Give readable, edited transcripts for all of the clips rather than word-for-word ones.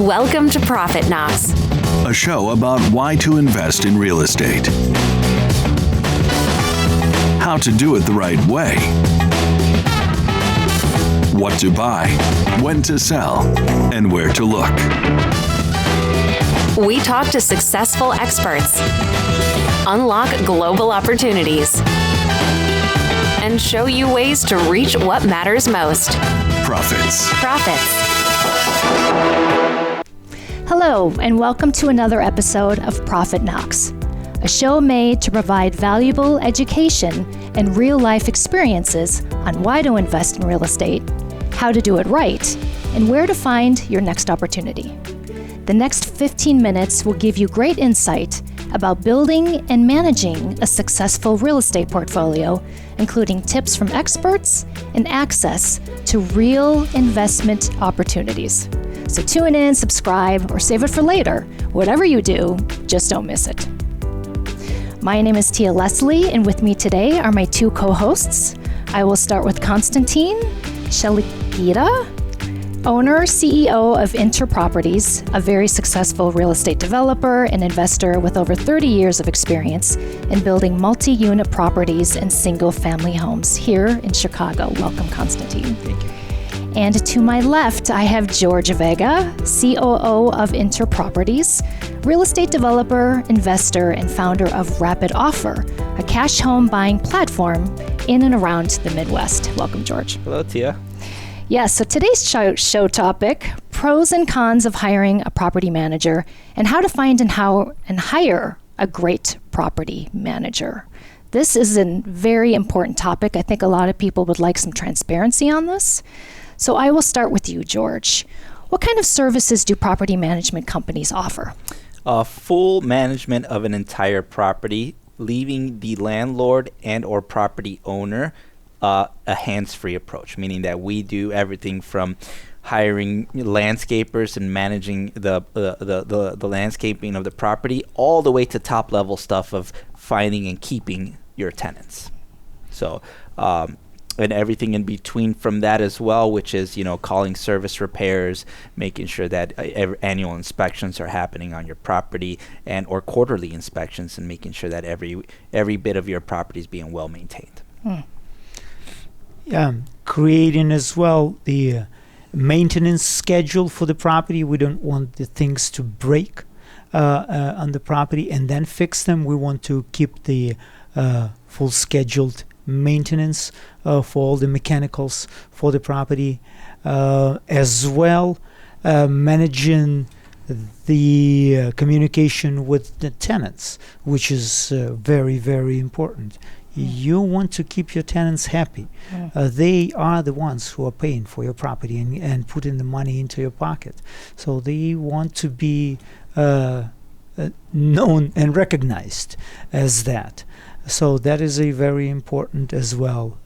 Welcome to Profit Knocks, a show about why to invest in real estate, how to do it the right way, what to buy, when to sell, and where to look. We talk to successful experts, unlock global opportunities, and show you ways to reach what matters most. Profits. Hello, and welcome to another episode of Profit Knocks, a show made to provide valuable education and real-life experiences on why to invest in real estate, how to do it right, and where to find your next opportunity. The next 15 minutes will give you great insight about building and managing a successful real estate portfolio, including tips from experts and access to real investment opportunities. So tune in, subscribe, or save it for later. Whatever you do, just don't miss it. My name is Tia Leslie, and with me today are my two co-hosts. I will start with Konstantin Shelikita, owner, CEO of Inter Properties, a very successful real estate developer and investor with over 30 years of experience in building multi-unit properties and single-family homes here in Chicago. Welcome, Konstantin. Thank you. And to my left, I have George Vega, COO of Inter Properties, real estate developer, investor, and founder of Rapid Offer, a cash home buying platform in and around the Midwest. Welcome, George. Hello, Tia. Yes, so today's show topic, pros and cons of hiring a property manager and how to find and hire a great property manager. This is a very important topic. I think a lot of people would like some transparency on this. So I will start with you, George. What kind of services do property management companies offer? Full management of an entire property, leaving the landlord and or property owner a hands-free approach, meaning that we do everything from hiring landscapers and managing the landscaping of the property all the way to top-level stuff of finding and keeping your tenants. So, and everything in between from that as well, which is, calling service repairs, making sure that annual inspections are happening on your property and or quarterly inspections, and making sure that every bit of your property is being well maintained. Creating as well the maintenance schedule for the property. We don't want the things to break on the property and then fix them. We want to keep the full scheduled maintenance for all the mechanicals for the property, as well managing the communication with the tenants, which is very, very important. You want to keep your tenants happy. They are the ones who are paying for your property and putting the money into your pocket. So they want to be known and recognized as that. So that is a very important as well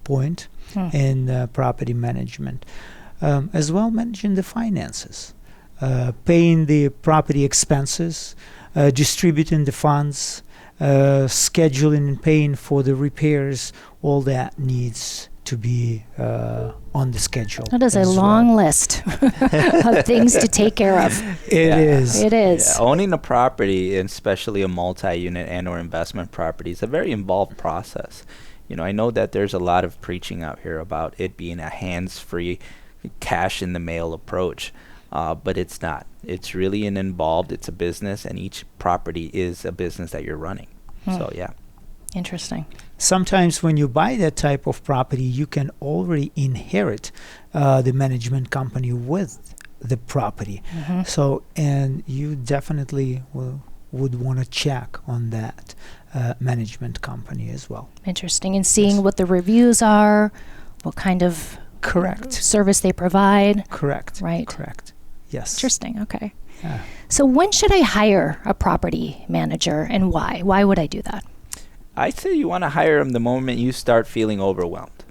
point in property management. As well, managing the finances, paying the property expenses, distributing the funds, scheduling and paying for the repairs. All that needs to be on the schedule. That is a long list of things to take care of. It is. Yeah, owning a property, and especially a multi-unit and or investment property, is a very involved process. I know that there's a lot of preaching out here about it being a hands-free, cash-in-the-mail approach, but it's not. It's really it's a business, and each property is a business that you're running. So, yeah. Interesting. Sometimes when you buy that type of property, you can already inherit the management company with the property. So, and you definitely would want to check on that management company as well. Interesting. And seeing what the reviews are, what kind of service they provide. Correct. Right. Correct. Yes. Interesting. Okay. So when should I hire a property manager, and why? Why would I do that? I'd say you want to hire them the moment you start feeling overwhelmed.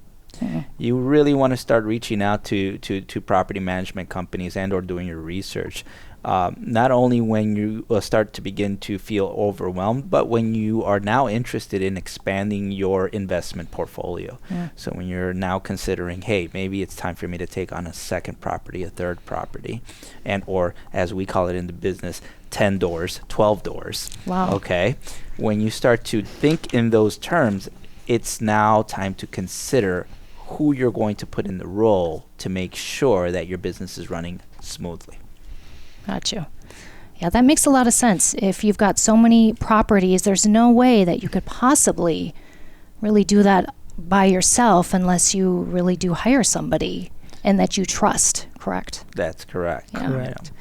You really want to start reaching out to property management companies and or doing your research. Not only when you start to begin to feel overwhelmed, but when you are now interested in expanding your investment portfolio. So when you're now considering, hey, maybe it's time for me to take on a second property, a third property, and or as we call it in the business, 10 doors, 12 doors. Wow. Okay. When you start to think in those terms, it's now time to consider who you're going to put in the role to make sure that your business is running smoothly. Got you. Yeah, that makes a lot of sense. If you've got so many properties, there's no way that you could possibly really do that by yourself unless you really do hire somebody and that you trust, correct? That's correct. Yeah. Correct.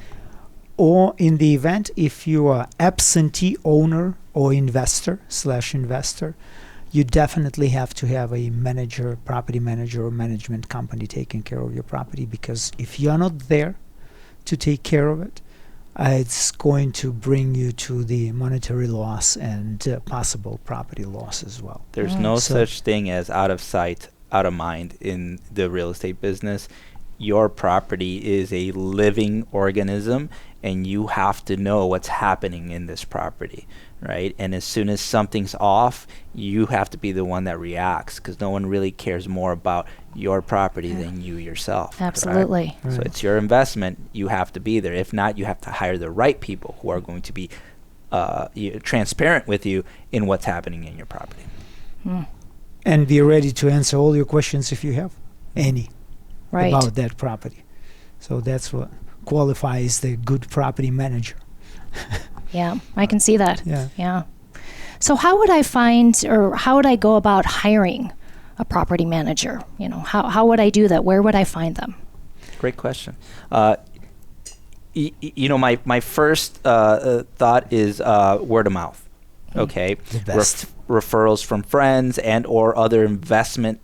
Or in the event, if you are absentee owner or investor/investor, you definitely have to have a manager, property manager or management company taking care of your property, because if you're not there to take care of it, it's going to bring you to the monetary loss and possible property loss as well. There's no such thing as out of sight, out of mind in the real estate business. Your property is a living organism, and you have to know what's happening in this property, right? And as soon as something's off, you have to be the one that reacts, because no one really cares more about your property than you yourself. Absolutely. So it's your investment. You have to be there. If not, you have to hire the right people who are going to be transparent with you in what's happening in your property. And be ready to answer all your questions if you have any about that property. So that's what qualifies the good property manager. Yeah, I can see that. Yeah. So how would I find, or how would I go about hiring a property manager? You know, how would I do that? Where would I find them? Great question. You know, my first thought is word of mouth. Okay, The best. Referrals from friends and or other investors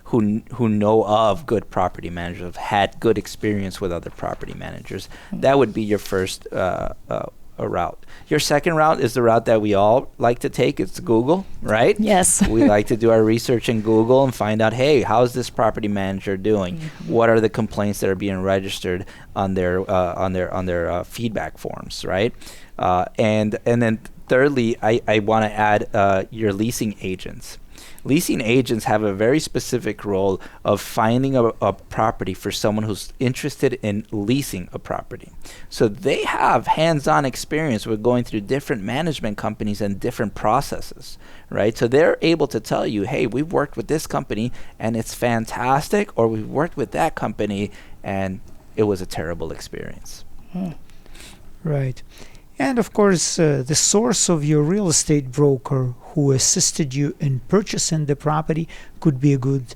who know of good property managers, have had good experience with other property managers. That would be your first route. Your second route is the route that we all like to take. It's Google, right? Yes. We like to do our research in Google and find out, hey, how's this property manager doing? What are the complaints that are being registered on their feedback forms, right? And then thirdly, I want to add your leasing agents. Leasing agents have a very specific role of finding a property for someone who's interested in leasing a property. So they have hands-on experience with going through different management companies and different processes, right? So they're able to tell you, hey, we've worked with this company and it's fantastic, or we've worked with that company and it was a terrible experience. Right. And of course, the source of your real estate broker who assisted you in purchasing the property could be a good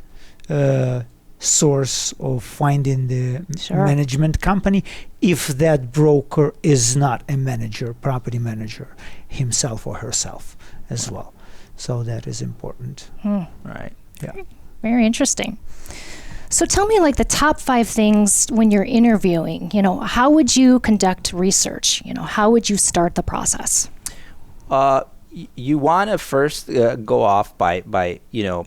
source of finding the management company, if that broker is not a manager, property manager himself or herself as well. So that is important. Right. Yeah. Very interesting. So tell me, like, the top 5 things when you're interviewing. You know, how would you conduct research? You know, how would you start the process? You want to first go off by you know,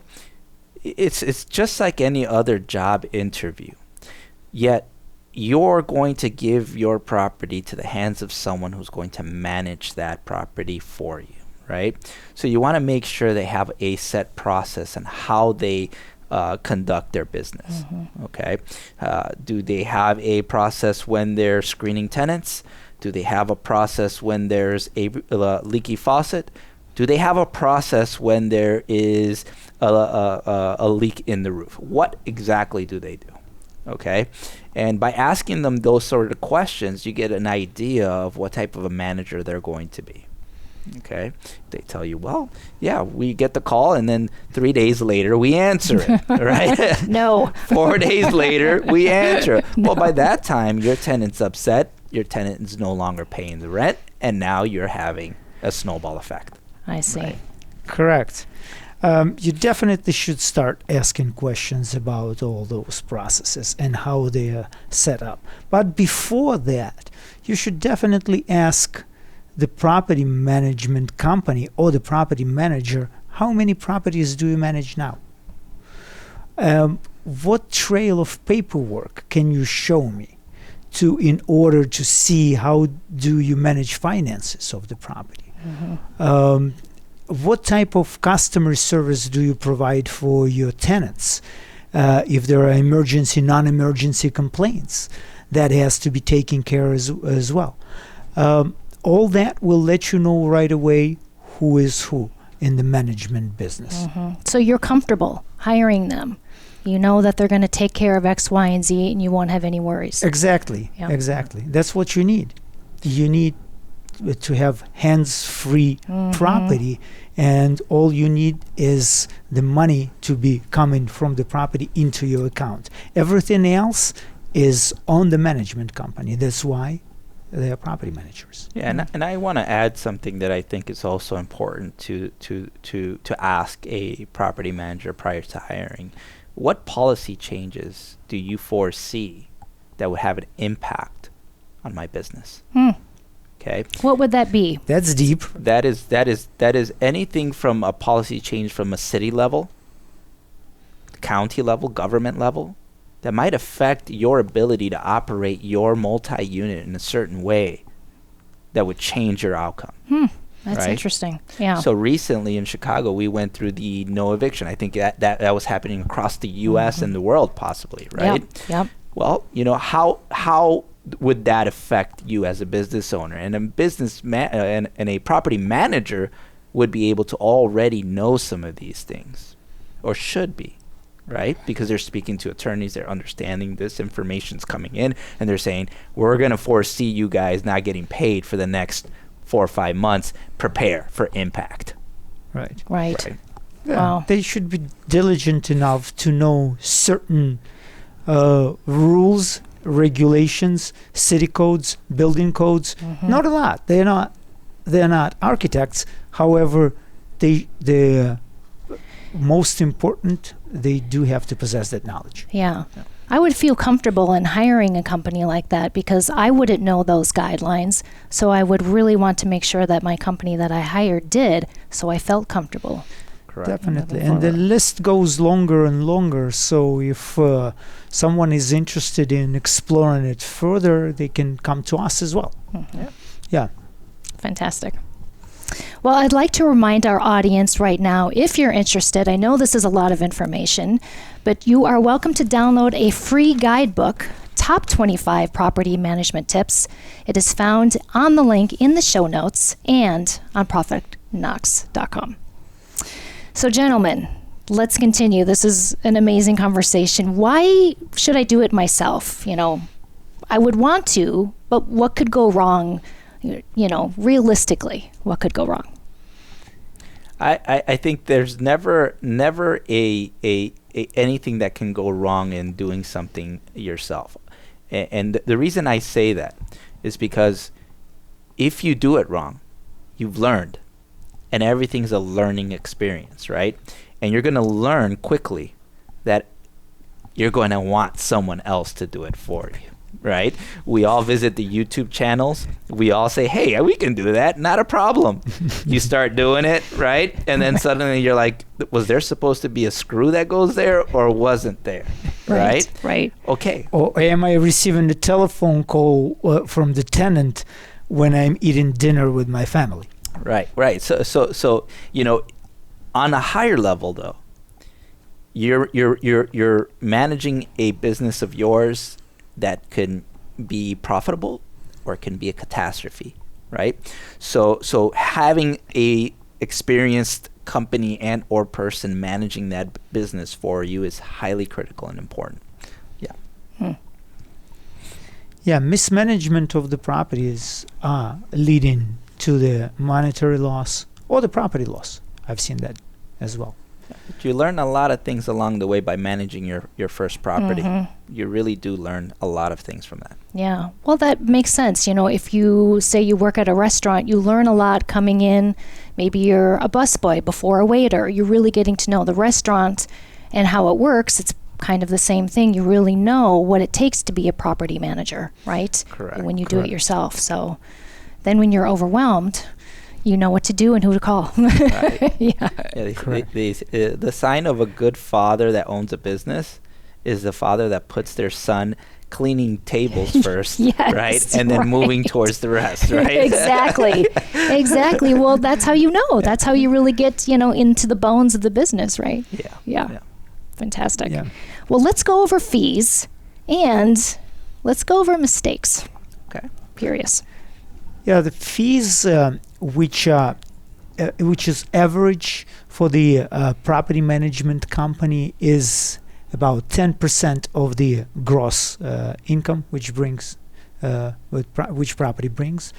it's just like any other job interview. Yet you're going to give your property to the hands of someone who's going to manage that property for you, right? So you want to make sure they have a set process and how they conduct their business. Okay. Do they have a process when they're screening tenants? Do they have a process when there's a leaky faucet? Do they have a process when there is a leak in the roof? What exactly do they do? Okay. And by asking them those sort of questions, you get an idea of what type of a manager they're going to be. Okay. They tell you, well, yeah, we get the call and then 3 days later we answer it, right? No. 4 days later we answer it. Well, by that time, your tenant's upset. Your tenant is no longer paying the rent, and now you're having a snowball effect. I see. Right. Correct. You definitely should start asking questions about all those processes and how they are set up. But before that, you should definitely ask the property management company or the property manager, how many properties do you manage now? What trail of paperwork can you show me in order to see how do you manage finances of the property? What type of customer service do you provide for your tenants? If there are emergency, non-emergency complaints, that has to be taken care as well. All that will let you know right away who is who in the management business. So you're comfortable hiring them. You know that they're going to take care of X, Y, and Z, and you won't have any worries. Exactly. Yeah. Exactly. That's what you need. You need to have hands-free property, and all you need is the money to be coming from the property into your account. Everything else is on the management company. That's why they are property managers. Yeah, and I want to add something that I think is also important to ask a property manager prior to hiring. What policy changes do you foresee that would have an impact on my business? Okay. What would that be? That's deep. That is anything from a policy change from a city level, county level, government level, that might affect your ability to operate your multi-unit in a certain way that would change your outcome. That's right? interesting. Yeah. So recently in Chicago, we went through the no eviction. I think that was happening across the U.S. and the world, possibly, right? Yep. Well, how would that affect you as a business owner? And a and a property manager would be able to already know some of these things, or should be, right? Because they're speaking to attorneys, they're understanding this information's coming in, and they're saying, we're going to foresee you guys not getting paid for the next 4 or 5 months. Prepare for impact. Right. Yeah. Wow. They should be diligent enough to know certain rules, regulations, city codes, building codes. Not a lot. They're not architects. However, the most important, they do have to possess that knowledge. Yeah. I would feel comfortable in hiring a company like that because I wouldn't know those guidelines. So I would really want to make sure that my company that I hired did, so I felt comfortable. Correct. Definitely. And the list goes longer and longer. So if someone is interested in exploring it further, they can come to us as well. Yeah. Fantastic. Well, I'd like to remind our audience right now, if you're interested, I know this is a lot of information, but you are welcome to download a free guidebook, Top 25 Property Management Tips. It is found on the link in the show notes and on ProfitKnox.com. So, gentlemen, let's continue. This is an amazing conversation. Why should I do it myself? I would want to, but what could go wrong? Realistically, what could go wrong? I think there's never a anything that can go wrong in doing something yourself. And the reason I say that is because if you do it wrong, you've learned. And everything's a learning experience, right? And you're going to learn quickly that you're going to want someone else to do it for you. Right? We all visit the YouTube channels. We all say, hey, we can do that. Not a problem. You start doing it, right? And then suddenly you're like, was there supposed to be a screw that goes there or wasn't there? Right? Right. Okay. Or am I receiving a telephone call from the tenant when I'm eating dinner with my family? Right. So on a higher level though, you're managing a business of yours that can be profitable or it can be a catastrophe, right? So having a experienced company and or person managing that business for you is highly critical and important. Yeah. Yeah, mismanagement of the property is leading to the monetary loss or the property loss. I've seen that as well. But you learn a lot of things along the way by managing your first property. You really do learn a lot of things from that. Yeah. Well, that makes sense. If you say you work at a restaurant, you learn a lot coming in. Maybe you're a busboy before a waiter. You're really getting to know the restaurant and how it works. It's kind of the same thing. You really know what it takes to be a property manager, right? Correct. When you do it yourself. So then when you're overwhelmed, you know what to do and who to call. Right. Yeah. The sign of a good father that owns a business is the father that puts their son cleaning tables first, Yes, right? And then right. moving towards the rest, right? Exactly. Well, that's how you know. That's how you really get, into the bones of the business, right? Yeah. Fantastic. Yeah. Well, let's go over fees and let's go over mistakes. Okay. Curious. Yeah, the fees, which is average for the property management company, is about 10% of the gross income, which property brings,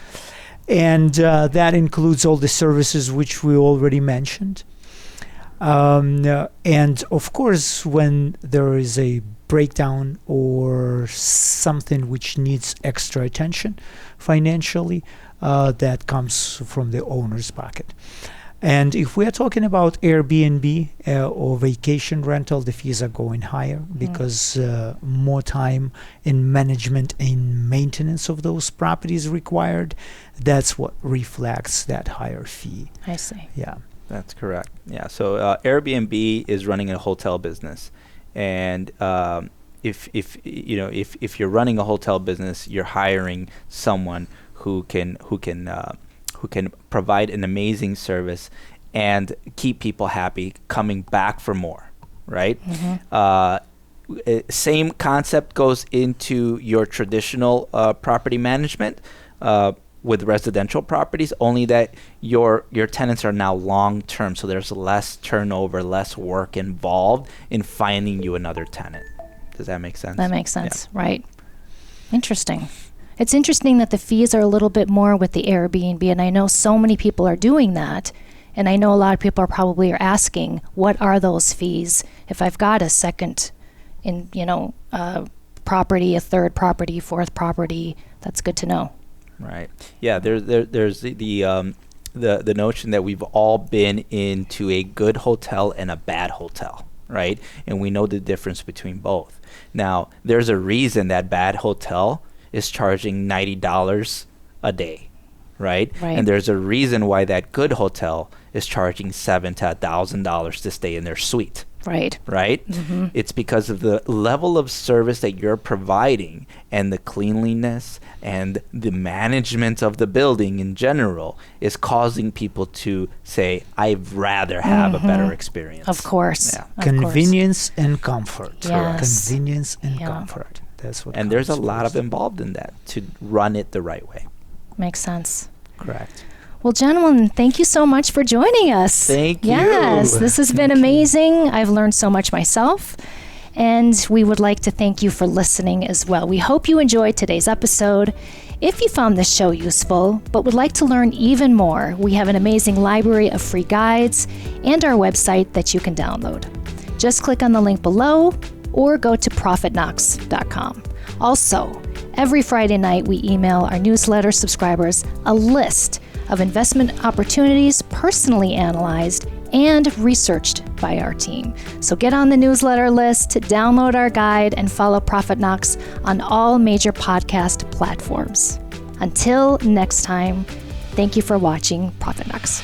and that includes all the services which we already mentioned. And of course, when there is a breakdown or something which needs extra attention financially, that comes from the owner's pocket. And if we are talking about Airbnb or vacation rental, the fees are going higher because more time in management and maintenance of those properties required. That's what reflects that higher fee. I see. Yeah. That's correct. Yeah. So Airbnb is running a hotel business, and if you're running a hotel business, you're hiring someone who can provide an amazing service and keep people happy, coming back for more. Right. Same concept goes into your traditional property management. With residential properties, only that your tenants are now long-term, so there's less turnover, less work involved in finding you another tenant. Does that make sense? That makes sense, right. Interesting. It's interesting that the fees are a little bit more with the Airbnb, and I know so many people are doing that, and I know a lot of people are asking, what are those fees if I've got a second property, a third property, fourth property? That's good to know. Right. Yeah. There's the notion that we've all been into a good hotel and a bad hotel, right? And we know the difference between both. Now, there's a reason that bad hotel is charging $90 a day, right? And there's a reason why that good hotel is charging $7,000 to $1,000 to stay in their suite. Right. Mm-hmm. It's because of the level of service that you're providing and the cleanliness and the management of the building in general is causing people to say, I'd rather have a better experience. Of course. Yeah. Convenience and comfort. Yes. Convenience and comfort. That's what. And there's a lot of involved in that to run it the right way. Makes sense. Correct. Well, gentlemen, thank you so much for joining us. Thank you. Yes, this has been amazing. I've learned so much myself. And we would like to thank you for listening as well. We hope you enjoyed today's episode. If you found this show useful, but would like to learn even more, we have an amazing library of free guides and our website that you can download. Just click on the link below or go to ProfitKnox.com. Also, every Friday night we email our newsletter subscribers a list of investment opportunities personally analyzed and researched by our team. So get on the newsletter list, download our guide, and follow Profit Knox on all major podcast platforms. Until next time, thank you for watching Profit Knox.